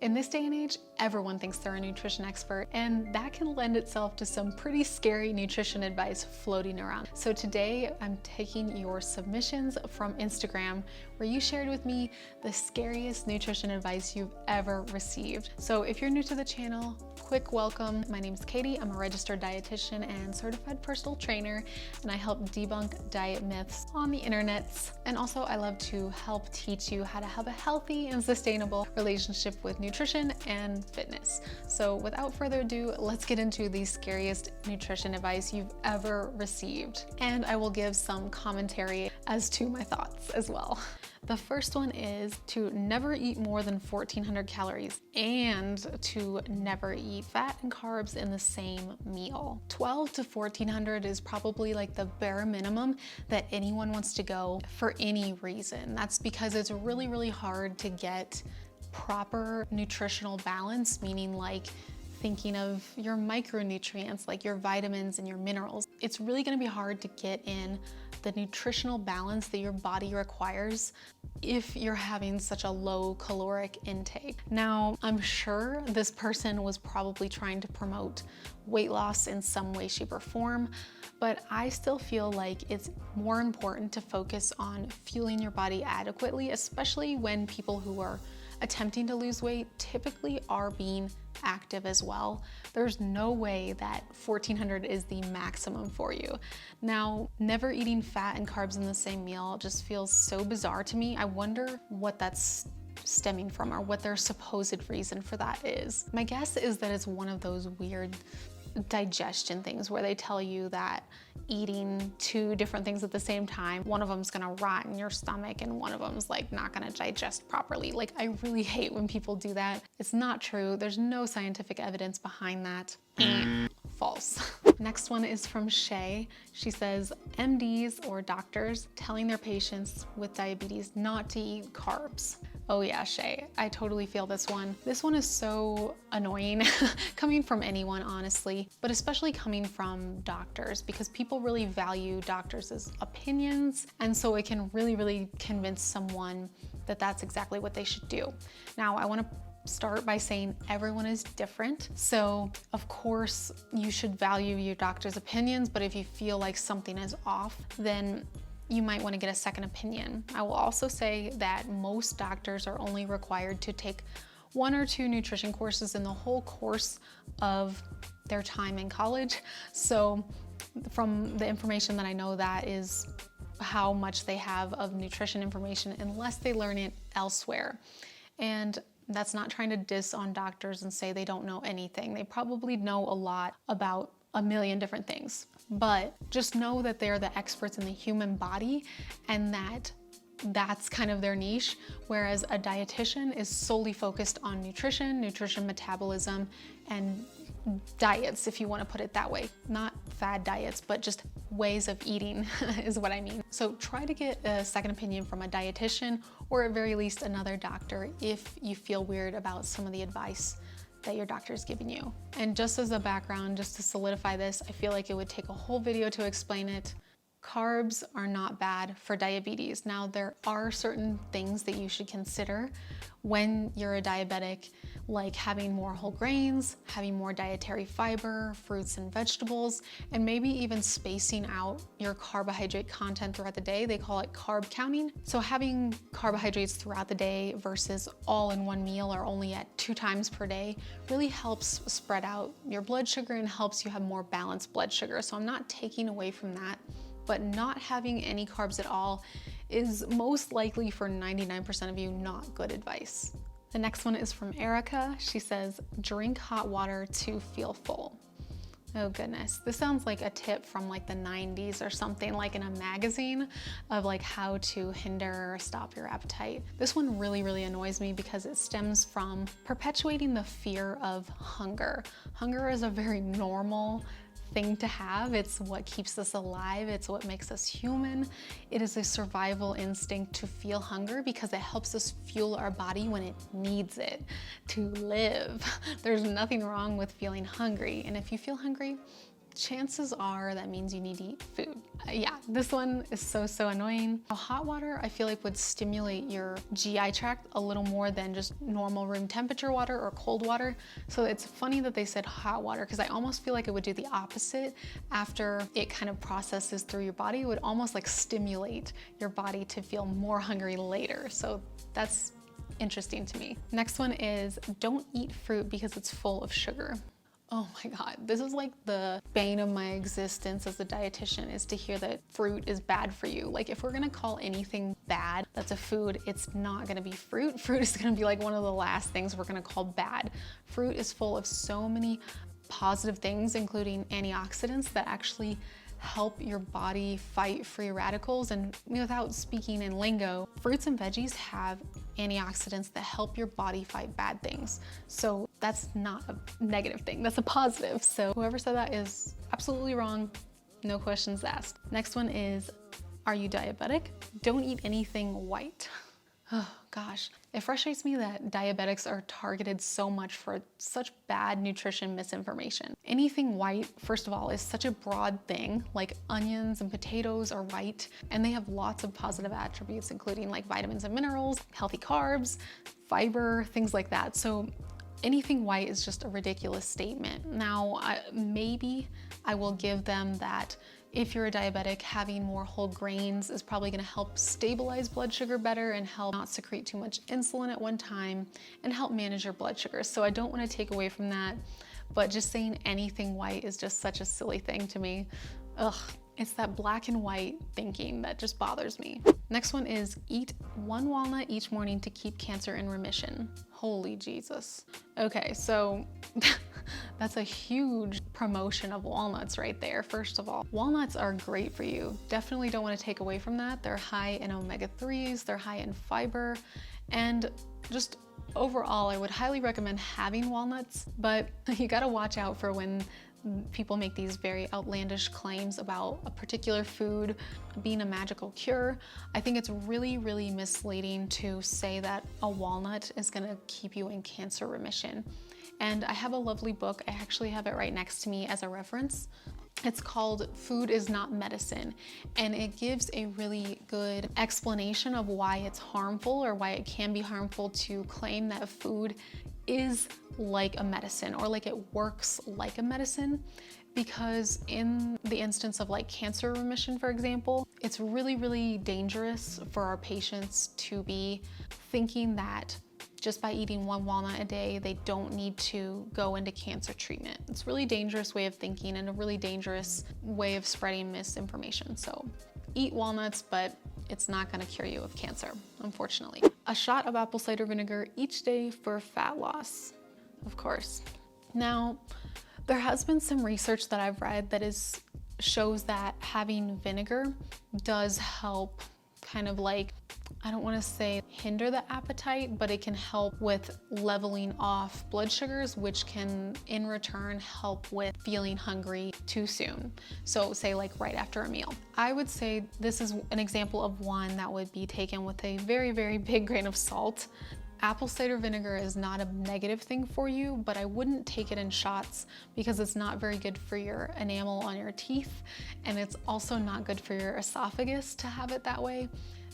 In this day and age, everyone thinks they're a nutrition expert, and that can lend itself to some pretty scary nutrition advice floating around. So today I'm taking your submissions from Instagram where you shared with me the scariest nutrition advice you've ever received. So if you're new to the channel, quick welcome. My name is Katie. I'm a registered dietitian and certified personal trainer, and I help debunk diet myths on the internets. And also I love to help teach you how to have a healthy and sustainable relationship with nutrition and fitness. So without further ado, let's get into the scariest nutrition advice you've ever received. And I will give some commentary as to my thoughts as well. The first one is to never eat more than 1,400 calories and to never eat fat and carbs in the same meal. 1,200 to 1,400 is probably like the bare minimum that anyone wants to go for any reason. That's because it's really, really hard to get proper nutritional balance, meaning like thinking of your micronutrients, like your vitamins and your minerals. It's really gonna be hard to get in the nutritional balance that your body requires if you're having such a low caloric intake. Now, I'm sure this person was probably trying to promote weight loss in some way, shape, or form, but I still feel like it's more important to focus on fueling your body adequately, especially when people who are attempting to lose weight typically are being active as well. There's no way that 1,400 is the maximum for you. Now, never eating fat and carbs in the same meal just feels so bizarre to me. I wonder what that's stemming from or what their supposed reason for that is. My guess is that it's one of those weird digestion things where they tell you that eating two different things at the same time, one of them's gonna rot in your stomach and one of them's like not gonna digest properly. Like, I really hate when people do that. It's not true. There's no scientific evidence behind that. False. Next one is from Shay. She says, MDs or doctors telling their patients with diabetes not to eat carbs. Oh yeah, Shay, I totally feel this one. This one is so annoying coming from anyone, honestly, but especially coming from doctors, because people really value doctors' opinions, and so it can really, really convince someone that that's exactly what they should do. Now, I want to start by saying everyone is different. So of course you should value your doctor's opinions, but if you feel like something is off, then you might want to get a second opinion. I will also say that most doctors are only required to take 1 or 2 nutrition courses in the whole course of their time in college. So from the information that I know, that is how much they have of nutrition information unless they learn it elsewhere. And that's not trying to diss on doctors and say they don't know anything. They probably know a lot about a million different things, but just know that they're the experts in the human body and that's kind of their niche, whereas a dietitian is solely focused on nutrition metabolism, and diets, if you want to put it that way. Not fad diets, but just ways of eating is what I mean. So try to get a second opinion from a dietitian, or at very least another doctor, if you feel weird about some of the advice that your doctor is giving you. And just as a background, just to solidify this, I feel like it would take a whole video to explain it. Carbs are not bad for diabetes. Now, there are certain things that you should consider when you're a diabetic, like having more whole grains, having more dietary fiber, fruits and vegetables, and maybe even spacing out your carbohydrate content throughout the day. They call it carb counting. So having carbohydrates throughout the day versus all in one meal or only at 2 times per day really helps spread out your blood sugar and helps you have more balanced blood sugar. So I'm not taking away from that, but not having any carbs at all is most likely, for 99% of you, not good advice. The next one is from Erica. She says, drink hot water to feel full. Oh goodness, this sounds like a tip from like the 90s or something, like in a magazine of like how to hinder or stop your appetite. This one really, really annoys me because it stems from perpetuating the fear of hunger. Hunger is a very normal thing to have. It's what keeps us alive. It's what makes us human. It is a survival instinct to feel hunger because it helps us fuel our body when it needs it to live. There's nothing wrong with feeling hungry. And if you feel hungry, chances are that means you need to eat food. Yeah, this one is so annoying. Hot water, I feel like would stimulate your GI tract a little more than just normal room temperature water or cold water. So it's funny that they said hot water, because I almost feel like it would do the opposite. After it kind of processes through your body, it would almost like stimulate your body to feel more hungry later. So that's interesting to me. Next one is don't eat fruit because it's full of sugar. Oh my God, this is like the bane of my existence as a dietitian, is to hear that fruit is bad for you. Like, if we're gonna call anything bad that's a food, it's not gonna be fruit. Fruit is gonna be like one of the last things we're gonna call bad. Fruit is full of so many positive things, including antioxidants that actually help your body fight free radicals. And without speaking in lingo, fruits and veggies have antioxidants that help your body fight bad things. So that's not a negative thing, that's a positive. So whoever said that is absolutely wrong, no questions asked. Next one is, are you diabetic? Don't eat anything white. Oh gosh, it frustrates me that diabetics are targeted so much for such bad nutrition misinformation. Anything white, first of all, is such a broad thing. Like onions and potatoes are white, and they have lots of positive attributes, including like vitamins and minerals, healthy carbs, fiber, things like that. So anything white is just a ridiculous statement. Now, maybe I will give them that if you're a diabetic, having more whole grains is probably gonna help stabilize blood sugar better and help not secrete too much insulin at one time and help manage your blood sugar. So I don't wanna take away from that, but just saying anything white is just such a silly thing to me. Ugh, it's that black and white thinking that just bothers me. Next one is eat 1 walnut each morning to keep cancer in remission. Holy Jesus. Okay, so that's a huge promotion of walnuts right there. First of all, walnuts are great for you. Definitely don't want to take away from that. They're high in omega-3s, they're high in fiber, and just overall, I would highly recommend having walnuts, but you gotta watch out for when people make these very outlandish claims about a particular food being a magical cure. I think it's really misleading to say that a walnut is gonna keep you in cancer remission. And I have a lovely book, I actually have it right next to me as a reference. It's called Food is Not Medicine, and it gives a really good explanation of why it's harmful, or why it can be harmful to claim that food is like a medicine, or like it works like a medicine. Because in the instance of like cancer remission, for example, it's really dangerous for our patients to be thinking that just by eating 1 walnut a day, they don't need to go into cancer treatment. It's a really dangerous way of thinking and a really dangerous way of spreading misinformation. So eat walnuts, but it's not gonna cure you of cancer, unfortunately. A shot of apple cider vinegar each day for fat loss, of course. Now, there has been some research that I've read that shows that having vinegar does help kind of like, I don't want to say hinder the appetite, but it can help with leveling off blood sugars, which can in return help with feeling hungry too soon. So say like right after a meal. I would say this is an example of one that would be taken with a very big grain of salt. Apple cider vinegar is not a negative thing for you, but I wouldn't take it in shots because it's not very good for your enamel on your teeth, and it's also not good for your esophagus to have it that way.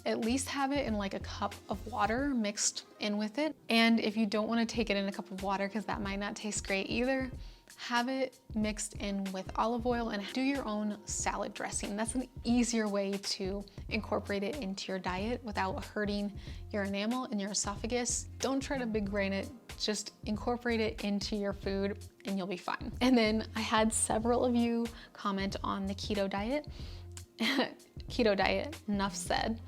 At least have it in like a cup of water mixed in with it. And if you don't want to take it in a cup of water, because that might not taste great either, have it mixed in with olive oil and do your own salad dressing. That's an easier way to incorporate it into your diet without hurting your enamel and your esophagus. Don't try to big brain it, just incorporate it into your food and you'll be fine. And then I had several of you comment on the keto diet. Keto diet, enough said.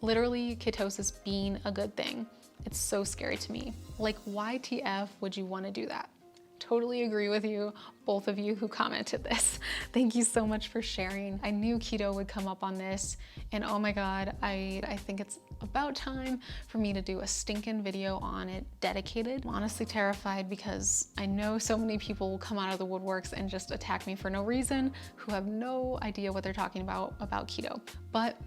Literally ketosis being a good thing. It's so scary to me. Like, why TF would you want to do that? Totally agree with you, both of you who commented this. Thank you so much for sharing. I knew keto would come up on this, and oh my God, I think it's about time for me to do a stinking video on it dedicated. I'm honestly terrified because I know so many people will come out of the woodworks and just attack me for no reason, who have no idea what they're talking about keto. But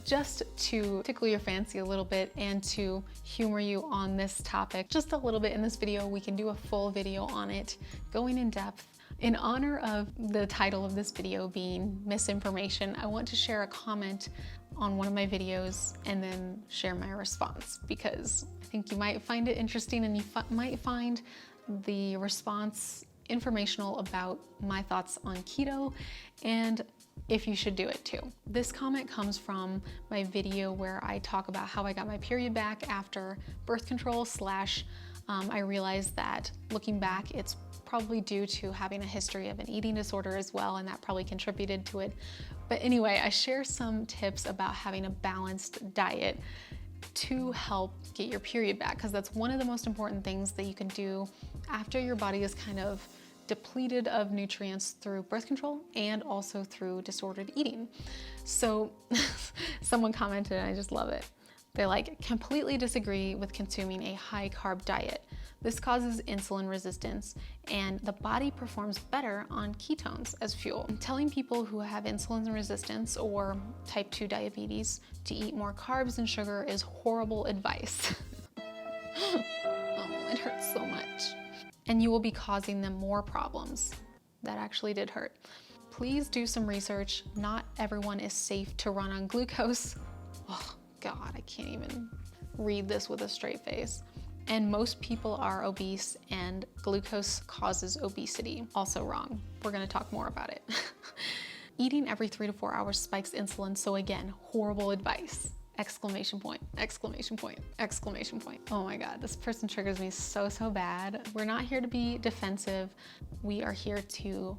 just to tickle your fancy a little bit and to humor you on this topic just a little bit in this video, we can do a full video on it, going in depth In honor of the title of this video being misinformation, I want to share a comment on one of my videos and then share my response, because I think you might find it interesting and you might find the response informational about my thoughts on keto and if you should do it too. This comment comes from my video where I talk about how I got my period back after birth control / I realized that looking back, it's probably due to having a history of an eating disorder as well, and that probably contributed to it. But anyway, I share some tips about having a balanced diet to help get your period back, because that's one of the most important things that you can do after your body is kind of depleted of nutrients through birth control and also through disordered eating. So someone commented, and I just love it. They're like, completely disagree with consuming a high carb diet. This causes insulin resistance and the body performs better on ketones as fuel. Telling people who have insulin resistance or type 2 diabetes to eat more carbs and sugar is horrible advice. Oh, it hurts so much. And you will be causing them more problems. That actually did hurt. Please do some research. Not everyone is safe to run on glucose. Oh God, I can't even read this with a straight face. And most people are obese and glucose causes obesity. Also wrong. We're gonna talk more about it. Eating every 3 to 4 hours spikes insulin, so again, horrible advice. Exclamation point, exclamation point, exclamation point. Oh my God, this person triggers me so bad. We're not here to be defensive. We are here to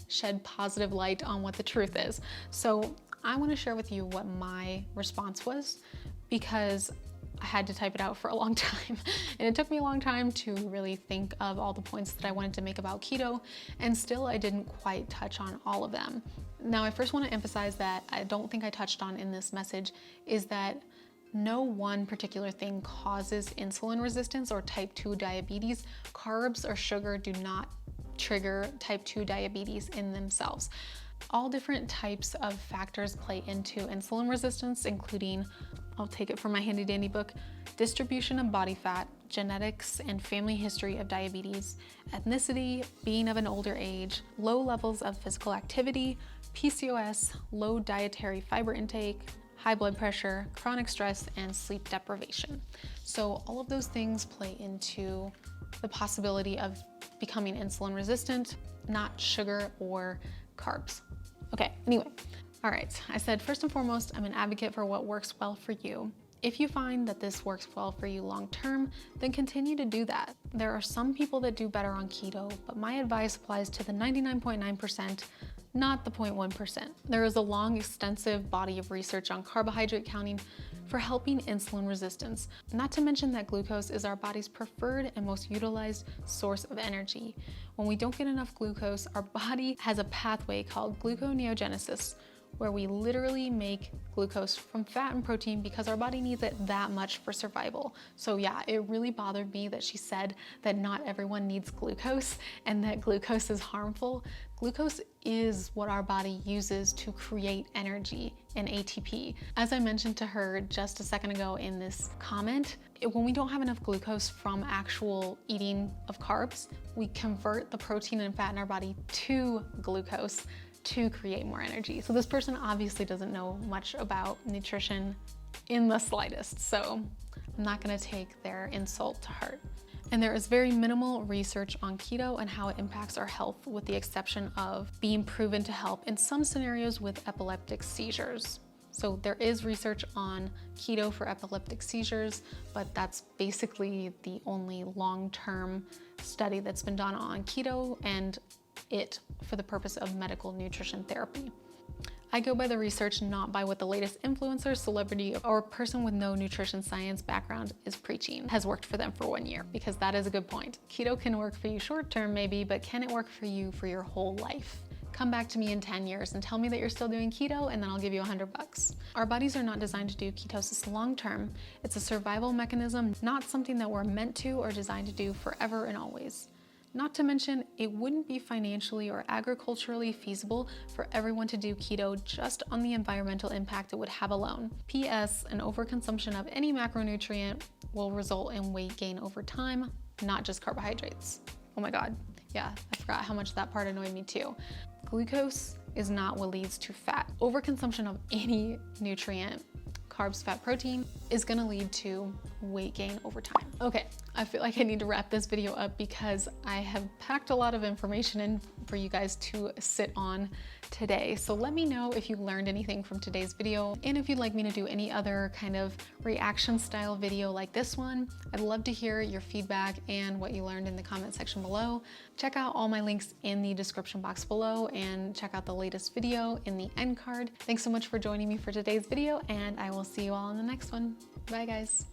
shed positive light on what the truth is. So I wanna share with you what my response was, because I had to type it out for a long time. And it took me a long time to really think of all the points that I wanted to make about keto, and still I didn't quite touch on all of them. Now, I first want to emphasize that I don't think I touched on in this message is that no one particular thing causes insulin resistance or type 2 diabetes. Carbs or sugar do not trigger type 2 diabetes in themselves. All different types of factors play into insulin resistance, including, I'll take it from my handy dandy book, distribution of body fat, genetics and family history of diabetes, ethnicity, being of an older age, low levels of physical activity, PCOS, low dietary fiber intake, high blood pressure, chronic stress, and sleep deprivation. So all of those things play into the possibility of becoming insulin resistant, not sugar or carbs. Okay, anyway, all right. I said, first and foremost, I'm an advocate for what works well for you. If you find that this works well for you long-term, then continue to do that. There are some people that do better on keto, but my advice applies to the 99.9%, not the 0.1%. There is a long, extensive body of research on carbohydrate counting for helping insulin resistance. Not to mention that glucose is our body's preferred and most utilized source of energy. When we don't get enough glucose, our body has a pathway called gluconeogenesis, where we literally make glucose from fat and protein because our body needs it that much for survival. So yeah, it really bothered me that she said that not everyone needs glucose and that glucose is harmful. Glucose is what our body uses to create energy and ATP. As I mentioned to her just a second ago in this comment, when we don't have enough glucose from actual eating of carbs, we convert the protein and fat in our body to glucose to create more energy. So this person obviously doesn't know much about nutrition in the slightest, so I'm not gonna take their insult to heart. And there is very minimal research on keto and how it impacts our health, with the exception of being proven to help in some scenarios with epileptic seizures. So there is research on keto for epileptic seizures, but that's basically the only long-term study that's been done on keto and it for the purpose of medical nutrition therapy. I go by the research, not by what the latest influencer, celebrity, or person with no nutrition science background is preaching has worked for them for 1 year, because that is a good point. Keto can work for you short term maybe, but can it work for you for your whole life? Come back to me in 10 years and tell me that you're still doing keto, and then I'll give you $100. Our bodies are not designed to do ketosis long term. It's a survival mechanism, not something that we're meant to or designed to do forever and always. Not to mention, it wouldn't be financially or agriculturally feasible for everyone to do keto just on the environmental impact it would have alone. P.S. An overconsumption of any macronutrient will result in weight gain over time, not just carbohydrates. Oh my God. Yeah, I forgot how much that part annoyed me too. Glucose is not what leads to fat. Overconsumption of any nutrient, carbs, fat, protein, is gonna lead to weight gain over time. Okay, I feel like I need to wrap this video up because I have packed a lot of information in for you guys to sit on today. So let me know if you learned anything from today's video, and if you'd like me to do any other kind of reaction style video like this one. I'd love to hear your feedback and what you learned in the comment section below. Check out all my links in the description box below, and check out the latest video in the end card. Thanks so much for joining me for today's video, and I will see you all in the next one. Bye guys.